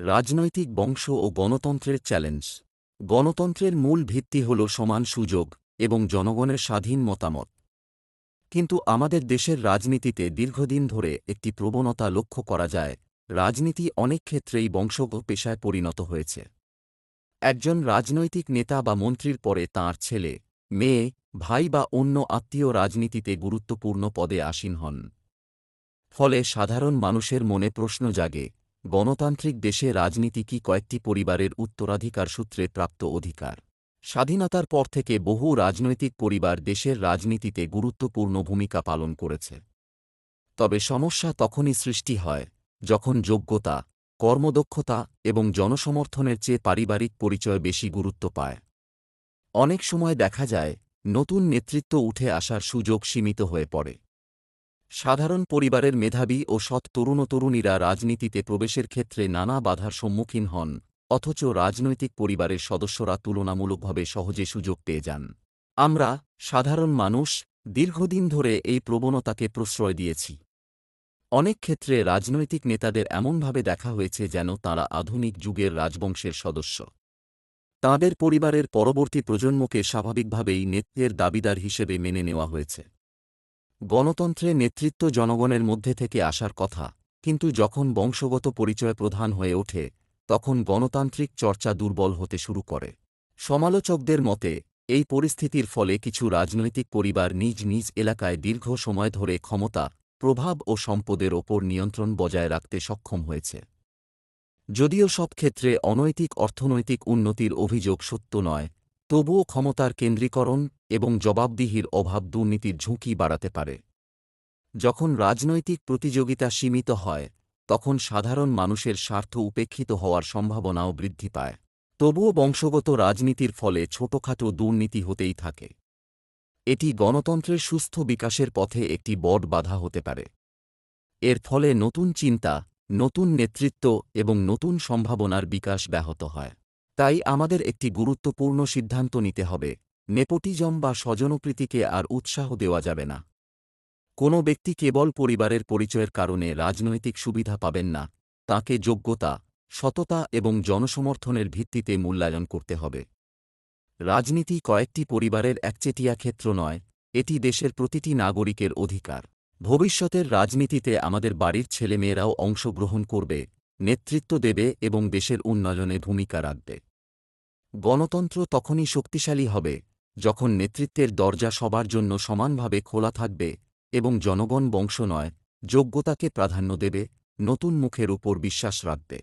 রাজনৈতিক বংশ ও গণতন্ত্রের চ্যালেঞ্জ। গণতন্ত্রের মূল ভিত্তি হল সমান সুযোগ এবং জনগণের স্বাধীন মতামত। কিন্তু আমাদের দেশের রাজনীতিতে দীর্ঘদিন ধরে একটি প্রবণতা লক্ষ্য করা যায়। রাজনীতি অনেক ক্ষেত্রেই বংশগত পেশায় পরিণত হয়েছে। একজন রাজনৈতিক নেতা বা মন্ত্রীর পরে তাঁর ছেলে, মেয়ে, ভাই বা অন্য আত্মীয় রাজনীতিতে গুরুত্বপূর্ণ পদে আসীন হন। ফলে সাধারণ মানুষের মনে প্রশ্ন জাগে, গণতান্ত্রিক দেশে রাজনীতি কি কয়েকটি পরিবারের উত্তরাধিকার সূত্রে প্রাপ্ত অধিকার? স্বাধীনতার পর থেকে বহু রাজনৈতিক পরিবার দেশের রাজনীতিতে গুরুত্বপূর্ণ ভূমিকা পালন করেছে। তবে সমস্যা তখনই সৃষ্টি হয় যখন যোগ্যতা, কর্মদক্ষতা এবং জনসমর্থনের চেয়ে পারিবারিক পরিচয় বেশি গুরুত্ব পায়। অনেক সময় দেখা যায়, নতুন নেতৃত্ব উঠে আসার সুযোগ সীমিত হয়ে পড়ে। সাধারণ পরিবারের মেধাবী ও সৎ তরুণ-তরুণীরা রাজনীতিতে প্রবেশের ক্ষেত্রে নানা বাধার সম্মুখীন হন, অথচ রাজনৈতিক পরিবারের সদস্যরা তুলনামূলকভাবে সহজে সুযোগ পেয়ে যান। আমরা, সাধারণ মানুষ, দীর্ঘদিন ধরে এই প্রবণতাকে প্রশ্রয় দিয়েছি। অনেক ক্ষেত্রে রাজনৈতিক নেতাদের এমনভাবে দেখা হয়েছে যেন তাঁরা আধুনিক যুগের রাজবংশের সদস্য। তাঁদের পরিবারের পরবর্তী প্রজন্মকে স্বাভাবিকভাবেই নেতৃত্বের দাবিদার হিসেবে মেনে নেওয়া হয়েছে। গণতন্ত্রে নেতৃত্ব জনগণের মধ্যে থেকে আসার কথা, কিন্তু যখন বংশগত পরিচয় প্রধান হয়ে ওঠে, তখন গণতান্ত্রিক চর্চা দুর্বল হতে শুরু করে। সমালোচকদের মতে, এই পরিস্থিতির ফলে কিছু রাজনৈতিক পরিবার নিজ নিজ এলাকায় দীর্ঘ সময় ধরে ক্ষমতা, প্রভাব ও সম্পদের ওপর নিয়ন্ত্রণ বজায় রাখতে সক্ষম হয়েছে। যদিও সব ক্ষেত্রে অনৈতিক অর্থনৈতিক উন্নতির অভিযোগ সত্য নয়, তবুও ক্ষমতার কেন্দ্রীকরণ এবং জবাবদিহির অভাব দুর্নীতির ঝুঁকি বাড়াতে পারে। যখন রাজনৈতিক প্রতিযোগিতা সীমিত হয়, তখন সাধারণ মানুষের স্বার্থ উপেক্ষিত হওয়ার সম্ভাবনাও বৃদ্ধি পায়। তবুও বংশগত রাজনীতির ফলে ছোটখাটো দুর্নীতি হতেই থাকে। এটি গণতন্ত্রের সুস্থ বিকাশের পথে একটি বড় বাধা হতে পারে। এর ফলে নতুন চিন্তা, নতুন নেতৃত্ব এবং নতুন সম্ভাবনার বিকাশ ব্যাহত হয়। তাই আমাদের একটি গুরুত্বপূর্ণ সিদ্ধান্ত নিতে হবে, নেপোটিজম বা স্বজনপ্রীতিকে আর উৎসাহ দেওয়া যাবে না। কোনো ব্যক্তি কেবল পরিবারের পরিচয়ের কারণে রাজনৈতিক সুবিধা পাবেন না, তাঁকে যোগ্যতা, সততা এবং জনসমর্থনের ভিত্তিতে মূল্যায়ন করতে হবে। রাজনীতি কয়েকটি পরিবারের একচেটিয়া ক্ষেত্র নয়, এটি দেশের প্রতিটি নাগরিকের অধিকার। ভবিষ্যতের রাজনীতিতে আমাদের বাড়ির ছেলেমেয়েরাও অংশগ্রহণ করবে, নেতৃত্ব দেবে এবং দেশের উন্নয়নে ভূমিকা রাখবে। গণতন্ত্র তখনই শক্তিশালী হবে যখন নেতৃত্বের দরজা সবার জন্য সমানভাবে খোলা থাকবে এবং জনগণ বংশ নয়, যোগ্যতাকে প্রাধান্য দেবে, নতুন মুখের উপর বিশ্বাস রাখবে।